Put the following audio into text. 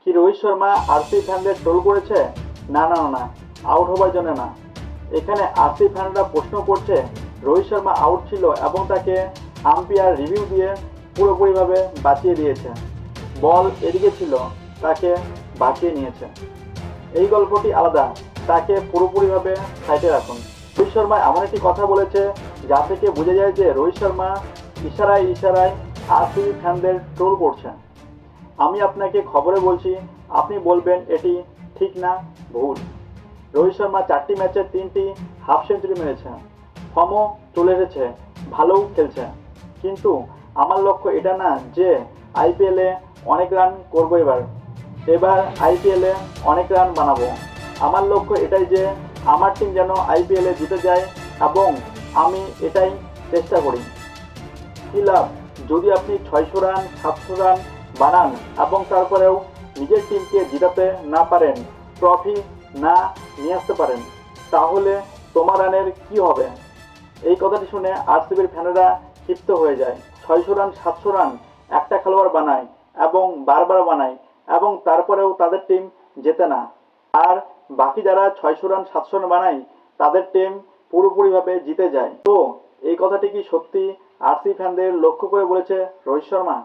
কি Rohit Sharma RCB ফ্যানদের troll করেছে? না না না, আউট হবার জন্য না। এখানে আরসিবি ফ্যানরা প্রশ্ন করছে রোহিত শর্মা আউট ছিল এবং তাকে আম্পায়ার রিভিউ দিয়ে পুরোপুরিভাবে বাঁচিয়ে দিয়েছে। বল এদিকে ছিল, তাকে বাঁচিয়ে নিয়েছে। এই গল্পটি আলাদা, তাকে পুরোপুরিভাবে সাইডে রাখুন। রোহিত শর্মা এমন একটি কথা বলেছে যা থেকে বোঝা যায় যে রোহিত শর্মা ইশারায় ইশারায় আরসিবি ফ্যানদের ট্রোল করছে। আমি আপনাকে খবরে বলছি, আপনি বলবেন এটি ঠিক না ভুল। রোহিত শর্মা 4টি ম্যাচে 3টি হাফ সেঞ্চুরি মেরেছে, ফর্মও চলে এসেছে, ভালোও খেলছে। কিন্তু আমার লক্ষ্য এটা না যে আইপিএলে অনেক রান করবো। এবার আইপিএলে অনেক রান বানাবো। আমার লক্ষ্য এটাই যে আমার টিম যেন আইপিএলে জিতে যায় এবং আমি এটাই চেষ্টা করি। কী লাভ যদি আপনি 600 রান 700 রান বানান এবং তারপরেও নিজের টিমকে জিতাতে না পারেন, ট্রফি না নিয়ে আসতে পারেন, তাহলে তোমার রানের কি হবে? এই কথাটি শুনে আরসিবির ফ্যানেরা ক্ষিপ্ত হয়ে যায়। 600 রান 700 রান একটা খেলোয়াড় বানায় এবং বারবার বানায় এবং তারপরেও তাদের টিম জেতে না। আর বাকি যারা 600 রান 700 রান বানায় তাদের টিম পুরোপুরিভাবে জিতে যায়। তো এই কথাটি কি সত্যি আরসিবি ফ্যানদের লক্ষ্য করে বলেছে রোহিত শর্মা?